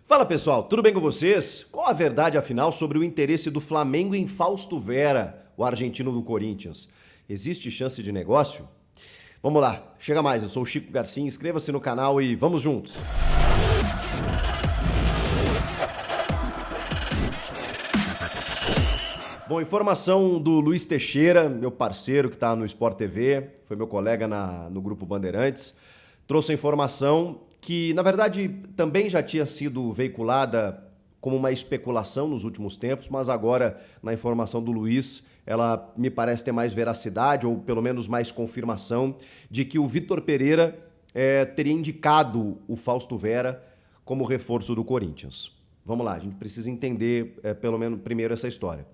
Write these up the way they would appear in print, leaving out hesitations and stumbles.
Fala pessoal, tudo bem com vocês? Qual a verdade afinal sobre o interesse do Flamengo em Fausto Vera, o argentino do Corinthians? Existe chance de negócio? Vamos lá, chega mais, eu sou o Chico Garcia, inscreva-se no canal e vamos juntos! Bom, informação do Luiz Teixeira, meu parceiro que está no Sport TV, foi meu colega no Grupo Bandeirantes, trouxe a informação que, na verdade, também já tinha sido veiculada como uma especulação nos últimos tempos, mas agora, na informação do Luiz, ela me parece ter mais veracidade, ou pelo menos mais confirmação, de que o Vitor Pereira teria indicado o Fausto Vera como reforço do Corinthians. Vamos lá, a gente precisa entender, pelo menos, primeiro essa história.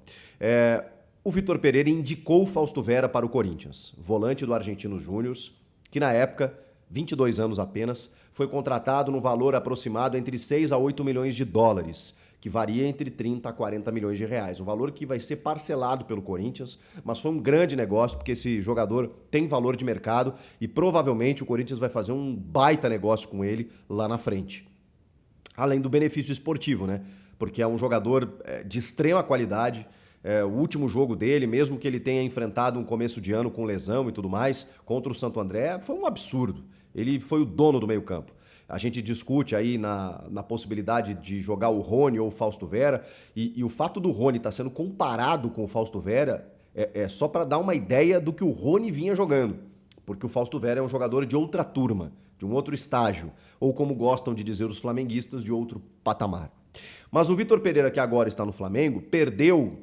O Vitor Pereira indicou o Fausto Vera para o Corinthians, volante do Argentinos Júniors, que na época, 22 anos apenas, foi contratado no valor aproximado entre 6 a 8 milhões de dólares, que varia entre 30 a 40 milhões de reais. Um valor que vai ser parcelado pelo Corinthians, mas foi um grande negócio, porque esse jogador tem valor de mercado e provavelmente o Corinthians vai fazer um baita negócio com ele lá na frente. Além do benefício esportivo, né? Porque é um jogador de extrema qualidade. O último jogo dele, mesmo que ele tenha enfrentado um começo de ano com lesão e tudo mais, contra o Santo André, foi um absurdo. Ele foi o dono do meio-campo. A gente discute aí na possibilidade de jogar o Rony ou o Fausto Vera, e o fato do Rony estar sendo comparado com o Fausto Vera é só para dar uma ideia do que o Rony vinha jogando. Porque o Fausto Vera é um jogador de outra turma, de um outro estágio, ou como gostam de dizer os flamenguistas, de outro patamar. Mas o Vitor Pereira, que agora está no Flamengo, perdeu,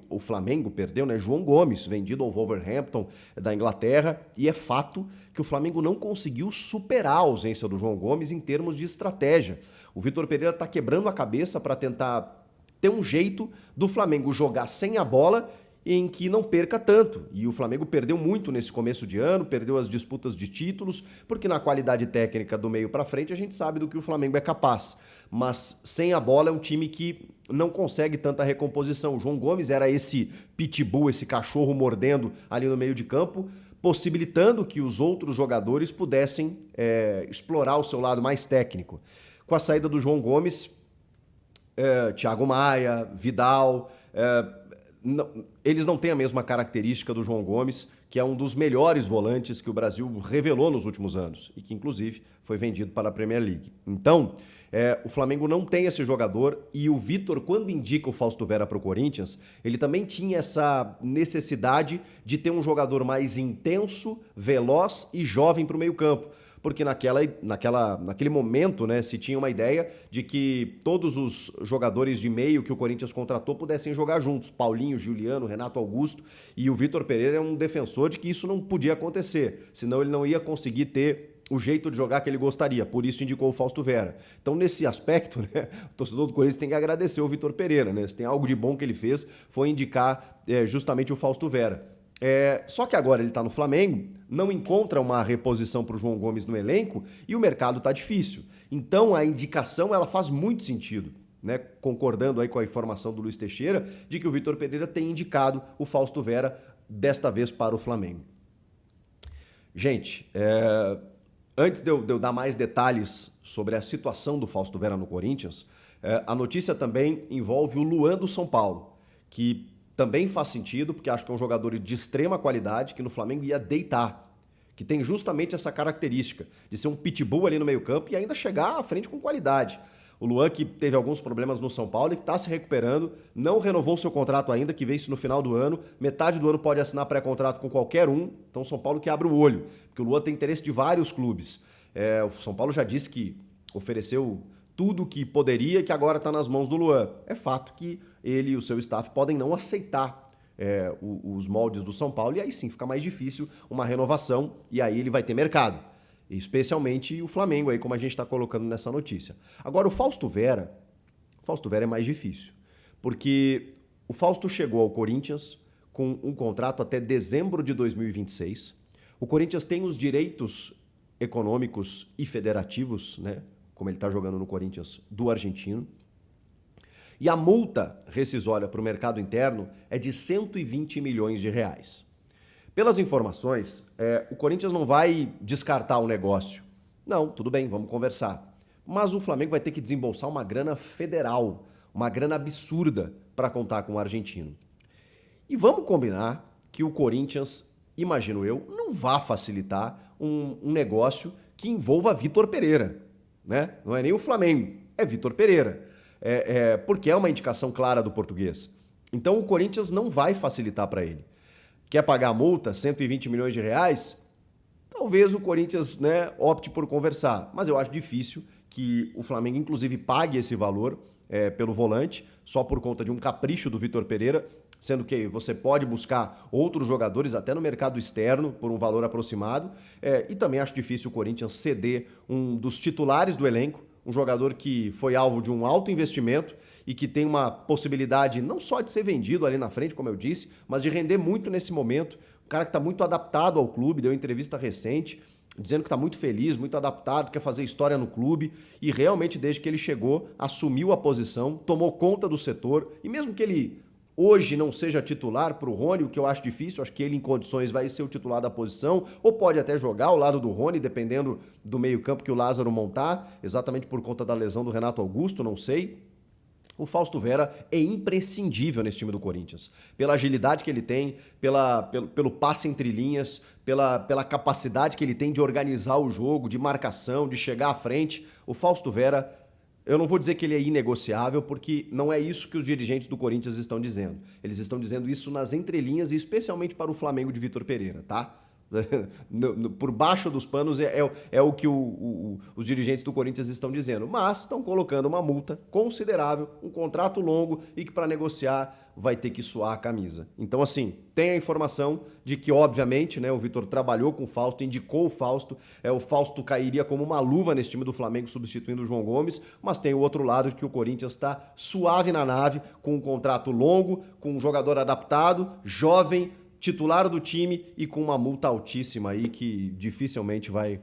né, João Gomes, vendido ao Wolverhampton da Inglaterra, e é fato que o Flamengo não conseguiu superar a ausência do João Gomes em termos de estratégia. O Vitor Pereira está quebrando a cabeça para tentar ter um jeito do Flamengo jogar sem a bola em que não perca tanto. E o Flamengo perdeu muito nesse começo de ano, perdeu as disputas de títulos, porque na qualidade técnica do meio para frente a gente sabe do que o Flamengo é capaz. Mas sem a bola é um time que não consegue tanta recomposição. O João Gomes era esse pitbull, esse cachorro mordendo ali no meio de campo, possibilitando que os outros jogadores pudessem explorar o seu lado mais técnico. Com a saída do João Gomes, Thiago Maia, Vidal... eles não têm a mesma característica do João Gomes, que é um dos melhores volantes que o Brasil revelou nos últimos anos e que, inclusive, foi vendido para a Premier League. Então, o Flamengo não tem esse jogador e o Vitor, quando indica o Fausto Vera para o Corinthians, ele também tinha essa necessidade de ter um jogador mais intenso, veloz e jovem para o meio-campo. Porque naquele momento, né, se tinha uma ideia de que todos os jogadores de meio que o Corinthians contratou pudessem jogar juntos. Paulinho, Juliano, Renato Augusto, e o Vitor Pereira é um defensor de que isso não podia acontecer, senão ele não ia conseguir ter o jeito de jogar que ele gostaria, por isso indicou o Fausto Vera. Então, nesse aspecto, né, o torcedor do Corinthians tem que agradecer o Vitor Pereira, né? Se tem algo de bom que ele fez, foi indicar justamente o Fausto Vera. Só que agora ele está no Flamengo, não encontra uma reposição para o João Gomes no elenco e o mercado está difícil. Então a indicação ela faz muito sentido, né? Concordando aí com a informação do Luiz Teixeira de que o Vitor Pereira tem indicado o Fausto Vera desta vez para o Flamengo. Gente, antes de eu dar mais detalhes sobre a situação do Fausto Vera no Corinthians, a notícia também envolve o Luan do São Paulo, que também faz sentido, porque acho que é um jogador de extrema qualidade, que no Flamengo ia deitar, que tem justamente essa característica de ser um pitbull ali no meio campo e ainda chegar à frente com qualidade. O Luan, que teve alguns problemas no São Paulo e que está se recuperando, não renovou seu contrato ainda, que vence no final do ano, metade do ano pode assinar pré-contrato com qualquer um, então o São Paulo que abre o olho, porque o Luan tem interesse de vários clubes. O São Paulo já disse que ofereceu tudo que poderia, que agora está nas mãos do Luan. É fato que ele e o seu staff podem não aceitar os moldes do São Paulo e aí sim fica mais difícil uma renovação e aí ele vai ter mercado. Especialmente o Flamengo, aí como a gente está colocando nessa notícia. Agora, o Fausto Vera é mais difícil, porque o Fausto chegou ao Corinthians com um contrato até dezembro de 2026. O Corinthians tem os direitos econômicos e federativos, né? Como ele está jogando no Corinthians, do argentino. E a multa rescisória para o mercado interno é de 120 milhões de reais. Pelas informações, o Corinthians não vai descartar o negócio. Não, tudo bem, vamos conversar. mas o Flamengo vai ter que desembolsar uma grana federal, uma grana absurda para contar com o argentino. E vamos combinar que o Corinthians, imagino eu, não vá facilitar um negócio que envolva Vitor Pereira, né? Não é nem o Flamengo, é Vitor Pereira. Porque é uma indicação clara do português. Então o Corinthians não vai facilitar para ele. Quer pagar a multa, 120 milhões de reais? Talvez o Corinthians, né, opte por conversar, mas eu acho difícil que o Flamengo, inclusive, pague esse valor pelo volante, só por conta de um capricho do Vitor Pereira, sendo que você pode buscar outros jogadores até no mercado externo por um valor aproximado, e também acho difícil o Corinthians ceder um dos titulares do elenco, um jogador que foi alvo de um alto investimento e que tem uma possibilidade não só de ser vendido ali na frente, como eu disse, mas de render muito nesse momento. Um cara que está muito adaptado ao clube, deu entrevista recente, dizendo que está muito feliz, muito adaptado, quer fazer história no clube e realmente desde que ele chegou, assumiu a posição, tomou conta do setor e mesmo que ele hoje não seja titular para o Rony, o que eu acho difícil, acho que ele em condições vai ser o titular da posição, ou pode até jogar ao lado do Rony, dependendo do meio-campo que o Lázaro montar, exatamente por conta da lesão do Renato Augusto, não sei. O Fausto Vera é imprescindível nesse time do Corinthians. Pela agilidade que ele tem, pelo passe entre linhas, pela capacidade que ele tem de organizar o jogo, de marcação, de chegar à frente. O Fausto Vera, eu não vou dizer que ele é inegociável, porque não é isso que os dirigentes do Corinthians estão dizendo. Eles estão dizendo isso nas entrelinhas e especialmente para o Flamengo de Vitor Pereira, tá? Por baixo dos panos é o que os dirigentes do Corinthians estão dizendo, mas estão colocando uma multa considerável, um contrato longo e que para negociar vai ter que suar a camisa. Então assim, tem a informação de que obviamente, né, o Vitor trabalhou com o Fausto, indicou o Fausto cairia como uma luva nesse time do Flamengo substituindo o João Gomes, mas tem o outro lado de que o Corinthians está suave na nave, com um contrato longo, com um jogador adaptado, jovem, titular do time e com uma multa altíssima aí que dificilmente vai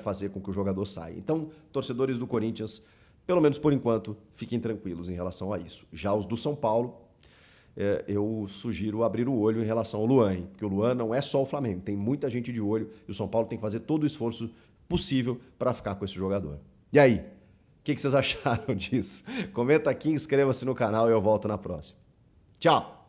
fazer com que o jogador saia. Então, torcedores do Corinthians, pelo menos por enquanto, fiquem tranquilos em relação a isso. Já os do São Paulo, eu sugiro abrir o olho em relação ao Luan, hein? Porque o Luan não é só o Flamengo, tem muita gente de olho e o São Paulo tem que fazer todo o esforço possível para ficar com esse jogador. E aí, o que vocês acharam disso? Comenta aqui, inscreva-se no canal e eu volto na próxima. Tchau!